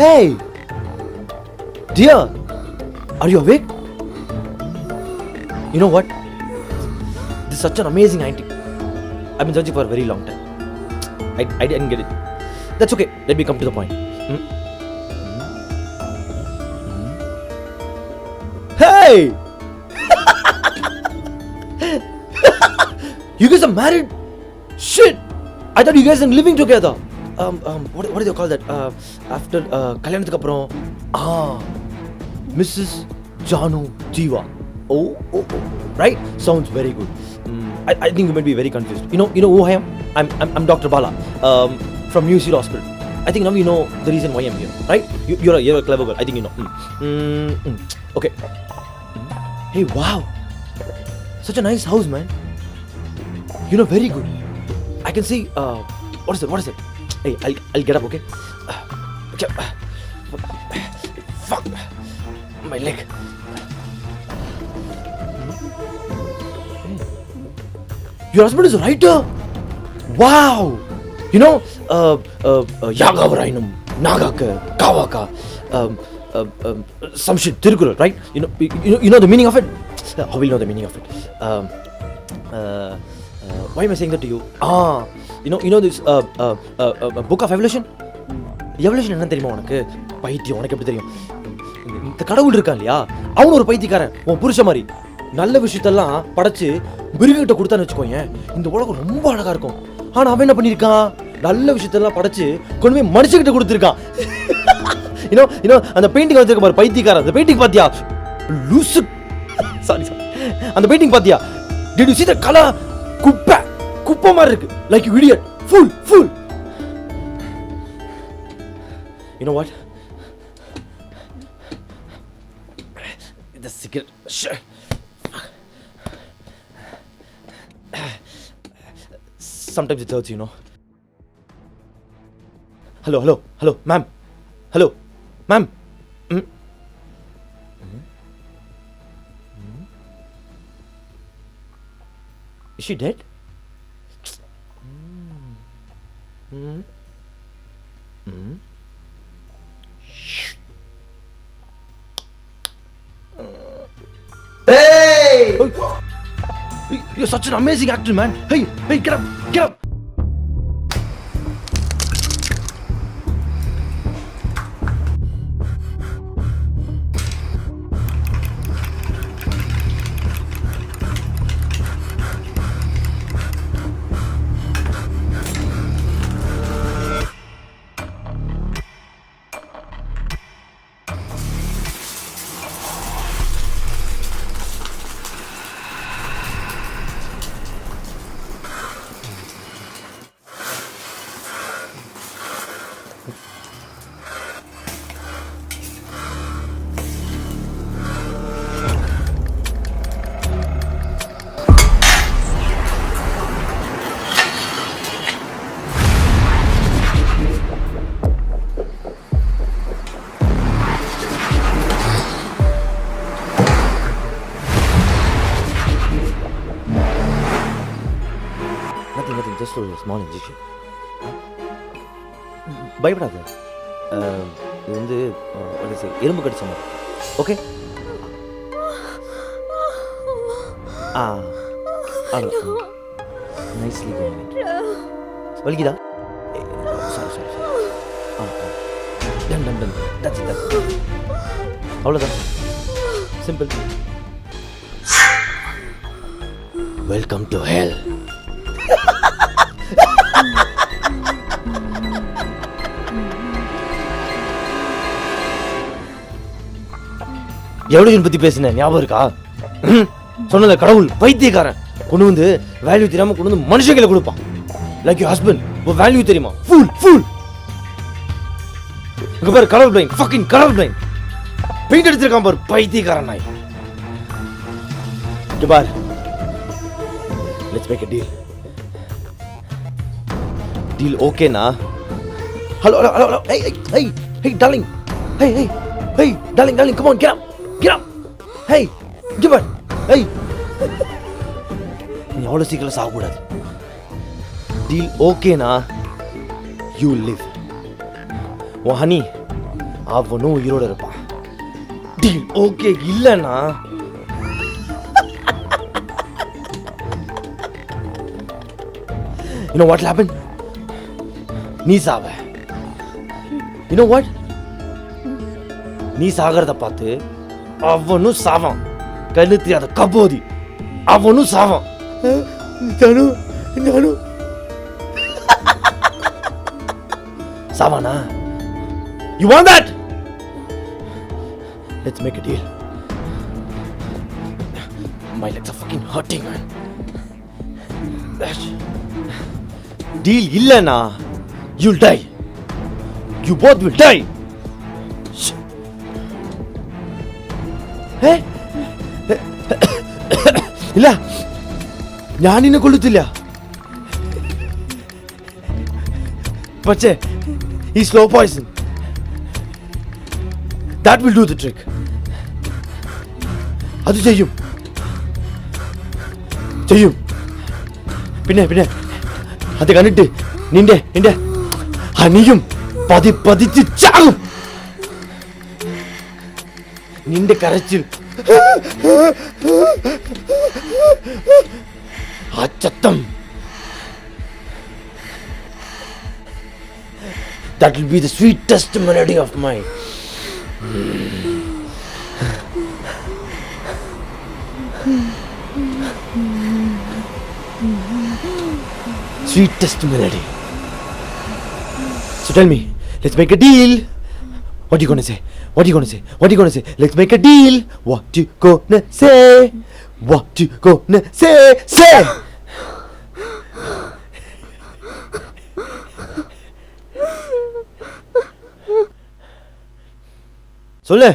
Hey! Dear! Are you awake? You know what? This is such an amazing antique. I've been searching for a very long time. I didn't get it. That's okay. Let me come to the point. Hey! You guys are married? Shit! I thought you guys are living together. What do you call that? After கல்யாணத்துக்கு அப்புறம் Mrs. Janu Jiva. Oh, right? Sounds very good. I think you might be very confused. You know who I am? I'm Dr. Bala from New Zealand Hospital. I think now you know the reason why I'm here, right? You're a clever girl. I think you know. Okay. Hey, wow! Such a nice house, man. You know, very good. I can see. What is it? Hey, I'll get up, okay? Fuck! My leg. Your husband is a writer? Wow! You know, Yagavarainam, Nagaka, Kawaka, some shit, Tirukural, right? You know the meaning of it? How will you know the meaning of it? Why am I saying that to you? You know this book of evolution? Evolution என்ன தெரியுமா உனக்கு? பைத்தியம், உனக்கு எப்படி தெரியும்? இந்த கடவுள் இருக்கான் இல்லையா, அவனு ஒரு பைத்தியக்காரன், உன் புருஷ மாதிரி. நல்ல விஷயத்தெல்லாம் படைச்சு மிருகங்கிட்ட கொடுத்தான்னு வச்சுக்கோங்க, இந்த உலகம் ரொம்ப அழகா இருக்கும். ஆனா அவன் என்ன பண்ணியிருக்கான்? நல்ல விஷயத்தெல்லாம் படைச்சு கொண்டு போய் மனுஷங்கிட்ட கொடுத்துருக்கான். யூனோ அந்த பெயிண்டிங் வச்சிருக்க பாரு, பைத்தியக்காரன். அந்த பெயிண்டிங் பாத்தியா? லூசு. சாரி. அந்த பெயிண்டிங் பாத்தியா? Did you see the color? குப்பை மாதிரி இருக்கு. Like you idiot. Fool. You know what? The cigarette. Sure. Sometimes it hurts, you know. Hello, ma'am. Hello, ma'am. Is she dead? Hey! You're such an amazing actor, man. Hey, get up. Just ஒரு small injection. பயப்படாத. இது வந்து எறும்பு கடிச்ச மாதிரி. Okay? Nicely going. வலிக்குதா? Sorry. Done. That's it. அவ்வளோதான். Simple. Welcome to hell. Evolution பத்தி பேசினேன் ஞாபகம் இருக்கா? சொன்னல கடவுள் பைத்தியக்காரன் கொண்டு வந்து வேல்யூ தெரியாம கொண்டு வந்து மனுஷங்களை கொடுப்பான். லைக் யூ ஹஸ்பண்ட் ஒரு வேல்யூ தெரியுமா? ஃபுல் இங்க பாரு, colour blind, fucking colour blind. Paint அடிச்சிருக்கான் பாரு, பைத்தியக்காரன் நாய். இங்க பாரு, லெட்ஸ் மேக் a deal ஓகேனா? Hello hey darling, hey darling, come on, get up, hey give it, hey. நீ அவ்வளோ சீக்கிரம் சாகக்கூடாது. டீல் ஓகேனா யூ லிவ். உன் ஹனி அவனும் உயிரோட இருப்பான். டீல் ஓகே இல்லைன்னா you know what will happen? நீ சாவ. you know what? நீ சாகிறத பார்த்து அவனும் சாவான். கண்ணு தெரியாத கபோதி அவனும் சாவான். நானும் சாவானா? You want that? Let's make a deal. My legs are fucking hurting, man. Deal illana you'll die. You both will die. Hey? ഇല്ല, ഞാനിന്നെ കൊള്ളത്തില്ല. പക്ഷേ ഈ slow Poisson that will do the trick. അത് ചെയ്യും. പിന്നെ അത് കണ്ടിട്ട് നിന്റെ ഹനിയും പതിച്ച് ചാകും. നിന്റെ കരച്ചിൽ ആ ചത്തം that will be the sweetest melody of mine. Sweetest melody. So tell me, let's make a deal. What are you gonna say? Let's make a deal. What you gonna say? Say. சொல்லு.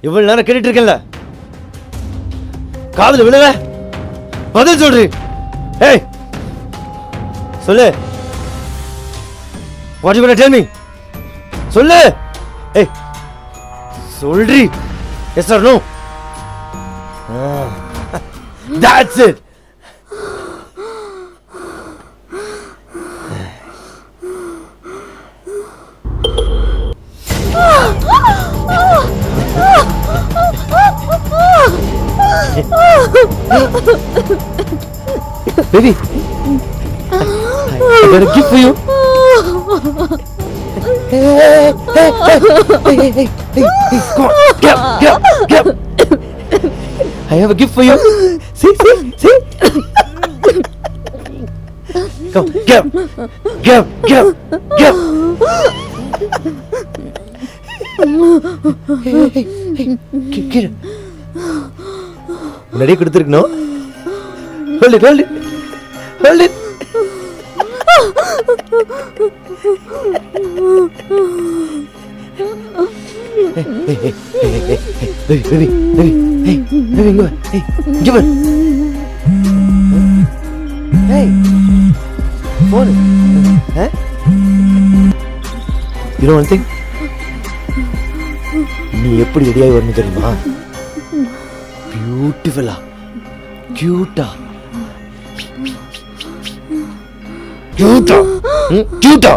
இவ்வளவு நேரம் கேட்டுட்டு இருக்கேன்ல, காதுல விழல, பதில் சொல்றி. ஏய் சொல்லு. What you gonna tell me? சொல்லு. ஏய் சொல்றி. Yes or no? That's it. Baby, I got a gift for you. Hey, come on, get up. I have a gift for you. See. Come, get up. Hey, get up. முன்னாடியே கொடுத்துருக்கணும். Hold it. Baby, இங்க வா. Give it. Hey, phone. You know one thing? நீ எப்படி ரெடியாகி வரணும் தெரியுமா? பியூட்டிஃபுல்லா, கியூட்டா. கியூட்டா கியூட்டா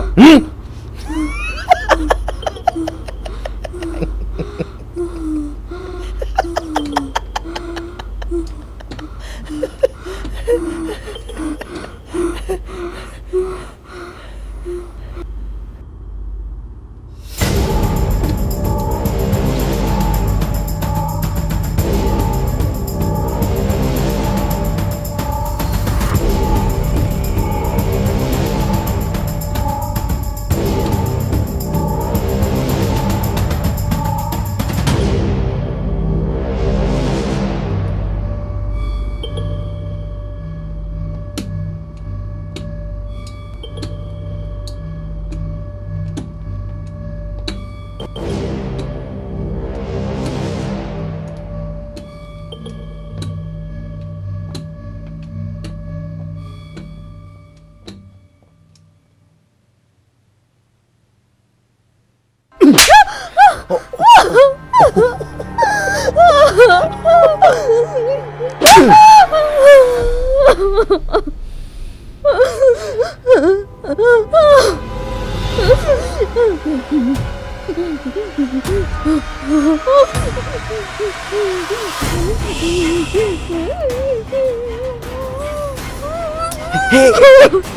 Hey,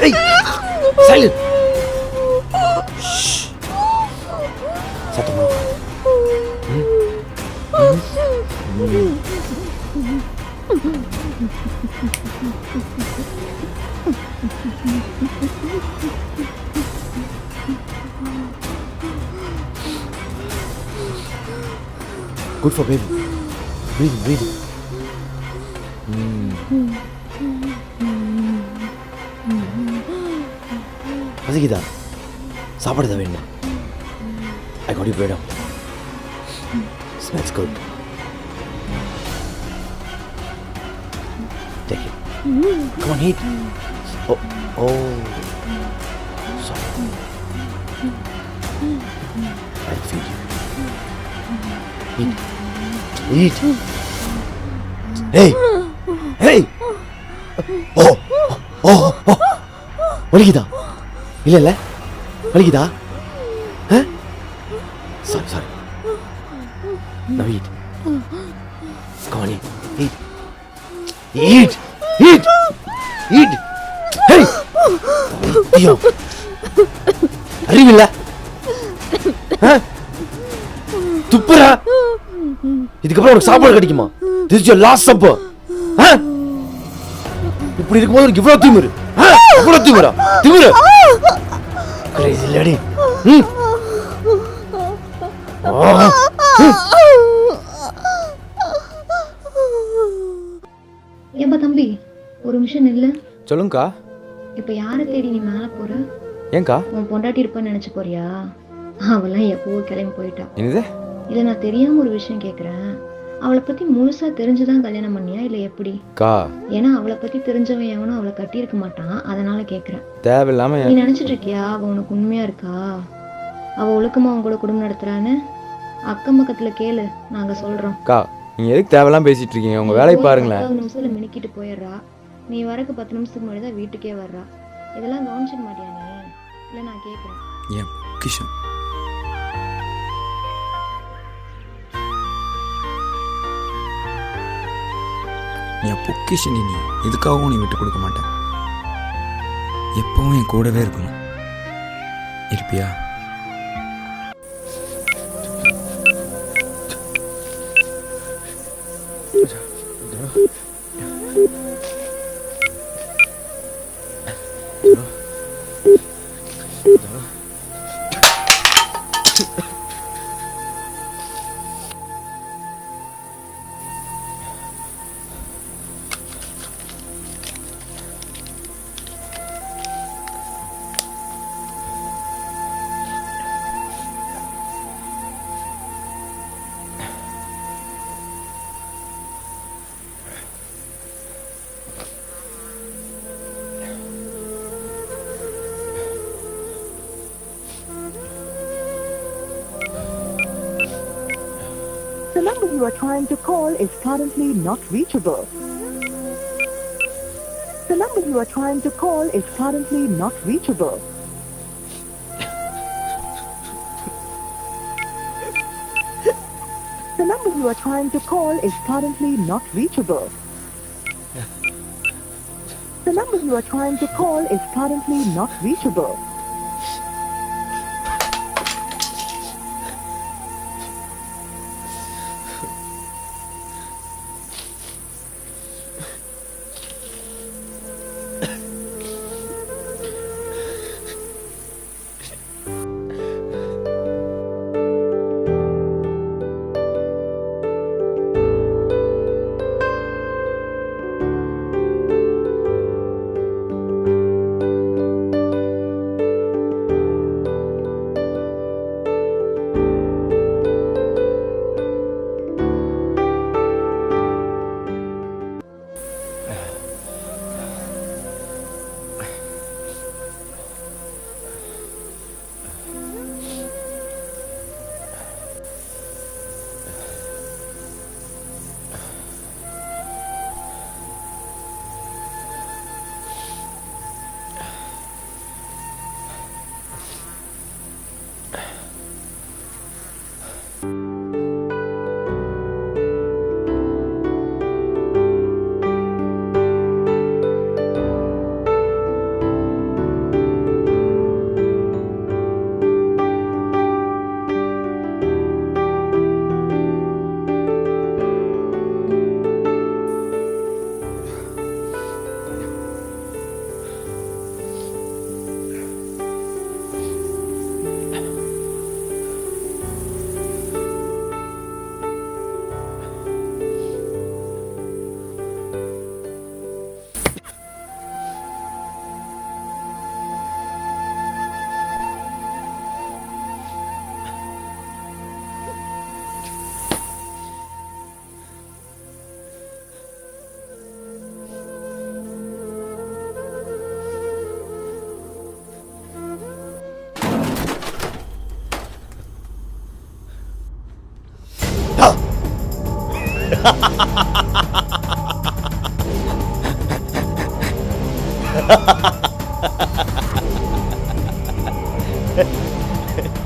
hey, silent. Shh. Satu malam. Good for baby. Breathing. பசிக்குதா? சாப்பாடு தான் வேணுமா? I got you bread up. Smells good. Take it. Come on, eat. Oh. Sorry. I'll feed you. Eat. Hey. Oh. வலிக்குதா? இல்ல வலிக்குதா? Sorry. Now eat. Come on, eat. Eat. Hey. ஐயோ. அறிவில்ல? துப்புறா? இதுக்கப்புறம் உனக்கு சாப்பாடு கிடைக்குமா? This is your last supper. இப்படி இருக்கும்போது உனக்கு இவ்வளவு திமிரு? இவ்வளவு திமிரு? Crazy lady. ஏப்பா தம்பி, ஒரு நிமிஷம் நில்லு. சொல்லுங்கக்கா. இப்ப யாரை தேடி நீ மேல போற? ஏங்கா? உன் பொண்டாட்டி இருப்பான்னு நினைச்சு போறியா? அவெல்லாம் எப்பவோ கிளம்பி போயிட்டா. என்னது? இல்ல, நான் தெரியாம ஒரு விஷயம் கேக்குறேன். அவளை பத்தி முழுசா தெரிஞ்சுதான் கல்யாணம் பண்ணியா இல்ல எப்படி? ஏன்னா அவளை பத்தி தெரிஞ்சவன் எவனும் அவளை கட்டி இருக்க மாட்டான், அதனால கேக்குறேன். தேவையில்லாம நீ நினைச்சிட்டு இருக்கியா அவ உனக்கு உண்மையா இருக்கா? அவ ஒழுக்கமா அவங்க கூட குடும்பம் நடத்துறான்னு அக்கம் பக்கத்துல கேளு, நாங்க சொல்றோம். நீங்க எதுக்கு தேவையில்லாம பேசிட்டு இருக்கீங்க? உங்க வேலையை பாருங்களேன். 10 நிமிஷத்துல மினிக்கிட்டு போயிடுறா. நீ வரக்கு 10 நிமிஷத்துக்கு முன்னாடி தான் வீட்டுக்கே வர்றா. இதெல்லாம் கவனிச்சிக்க மாட்டியா நீ? இல்ல நான் கேக்குறேன். ஏன் கிஷன் என் பொக்கிஷன், நீ எதுக்காகவும் நீ விட்டு கொடுக்க மாட்டேன். எப்பவும் என் கூடவே இருக்கணும். இருப்பியா? The number you are trying to call is currently not reachable. The number you are trying to call is currently not reachable. The number you are trying to call is currently not reachable. The number you are trying to call is currently not reachable.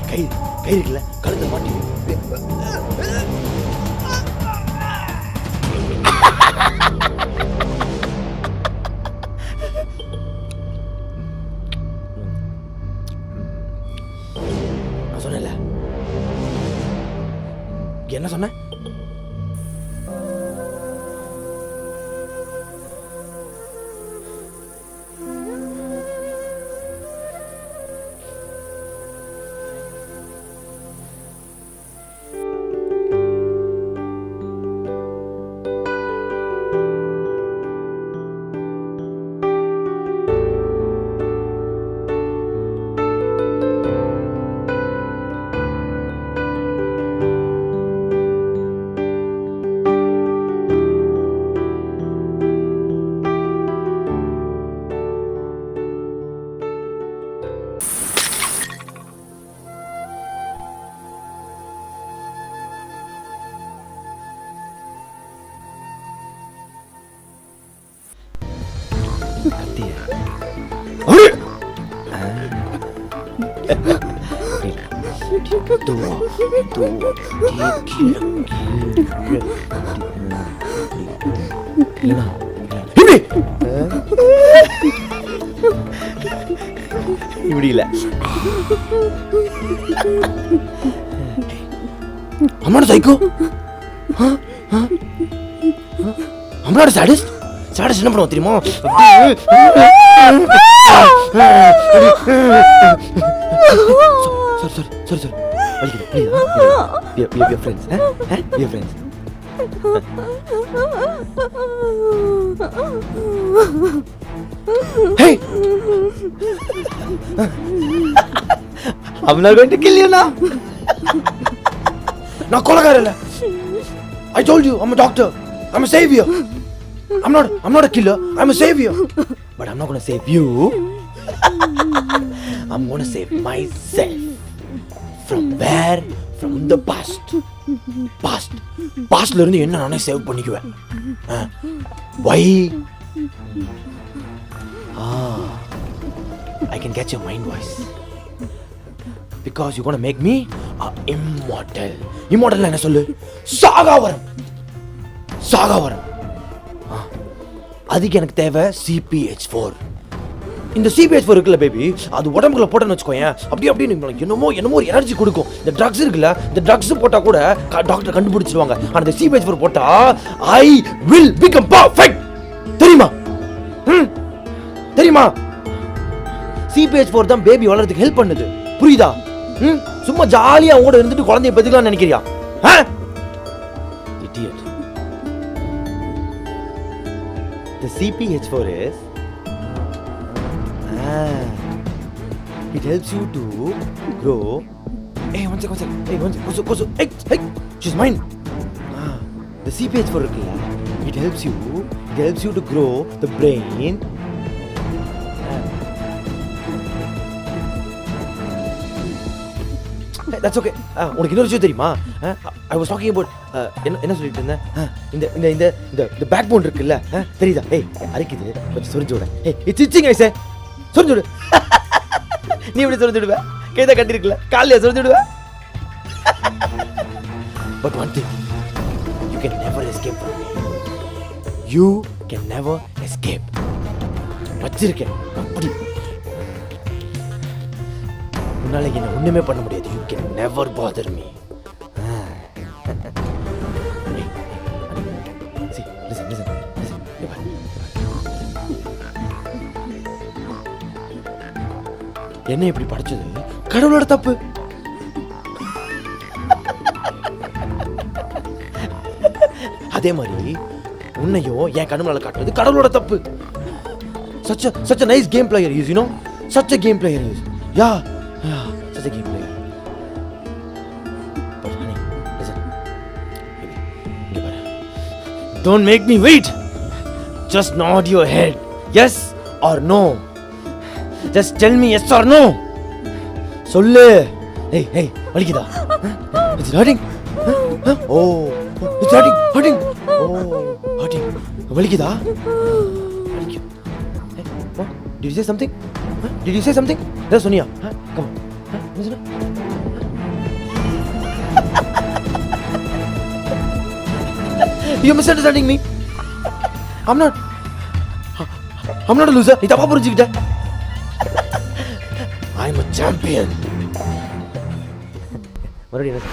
கை கை இருக்குல்ல, கழுத்தை மாட்டி. நான் சொன்னேன்ல, என்ன சொன்ன? இப்படி இல்ல. I'm not a psycho. I'm not a sadist. Sadist என்ன பண்ணுவோம் தெரியுமா? Sorry. Please. We are friends. We are friends. Hey! I'm not going to kill you now. நான் கொலைகாரன் இல்ல. I told you, I'm a doctor. I'm a savior. I'm not a killer. I'm a savior. But I'm not going to save you. I'm going to save myself. From where? From the past. Pastல இருந்து என்ன நானே save பண்ணிக்குவேன். Why? I can get your mind voice. Because you're gonna make me immortal. Immortal என்ன சொல்லு? சாகாவரம். அதுக்கு எனக்கு தேவை CPH4. இந்த CPH4 இருக்குல்ல பேபி, அது உடம்புக்குள்ள போட்டேன்னு வச்சுக்கோயேன், அப்படி என்னமோ ஒரு எனர்ஜி கொடுக்கும். இந்த ட்ரக்ஸ் இருக்குல்ல, இந்த ட்ரக்ஸ் போட்டா கூட டாக்டர் கண்டுபிடிச்சிருவாங்க. ஆனா இந்த CPH4 போட்டா I will become perfect. தெரியுமா? CPH4 தான் பேபி வளர்றதுக்கு ஹெல்ப் பண்ணுது. புரியுதா? சும்மா ஜாலியா அவங்க கூட இருந்துட்டு குழந்தைய பெத்துக்கலாம்னு நினைக்கிறியா? Idiot. The CPH4 is it helps you to grow. Hey, one second. Hey, she's mine. The CPH4 இருக்குல்ல, it helps you to grow the brain. That's okay. உனக்கு இன்னொரு விஷயம் தெரியுமா? I was talking about என்ன சொல்லிட்டு இருந்தேன்? இந்த பேக் போன் இருக்குல்ல, தெரியுதா? ஏய், அரிக்குது, கொஞ்சம் சொரிஞ்சு விட. ஏய், இட்ஸ் இச்சிங் ஐ சே. சொரிஞ்சு விடு. நீ எப்படி சொரிஞ்சு விடுவ? கைதா கட்டி இருக்குல்ல, காலையில சொரிஞ்சு விடுவ. But one thing, you can never escape from me. You can never escape. வச்சிருக்கேன் அப்படி. உன்னால என்ன ஒண்ணுமே பண்ண முடியாது. You can never bother me. See, listen. என்ன இப்படி படிச்சது கடவுளோட தப்பு. அதே மாதிரி உன்னையும் என் கண்ணுல காட்டுறது கடவுளோட தப்பு. Such a nice game player is, you know? Such a game player is. Yeah, such a game player. But honey, listen. Baby, don't make me wait. Just nod your head. Yes or no. Just tell me yes or no. சொல்லு. Hey, வலிக்குதா? Is it hurting? Oh, it's hurting. Oh, hurting. வலிக்குதா? வலிக்கும். Hey, what? Did you say something? Did you say something? ஏதோ சொன்னியா? Come on. என்ன சொன்ன? You're misunderstanding me. I'm not a loser. நீ தப்பா புரிஞ்சுக்கிட்ட. I'm a champion. மறுபடியும் என்ன?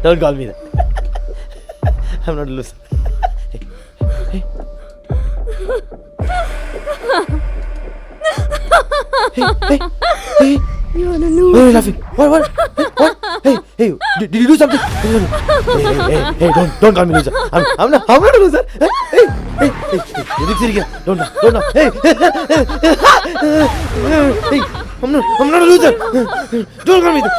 Don't call me that. I'm not a loser. Hey. You are a loser. Why are you laughing? What? Hey, did you do something? Hey, don't call me loser. I'm not a loser. Hey, எதுக்கு சிரிக்கிற? Don't. Hey, I'm not a loser. Don't call me that.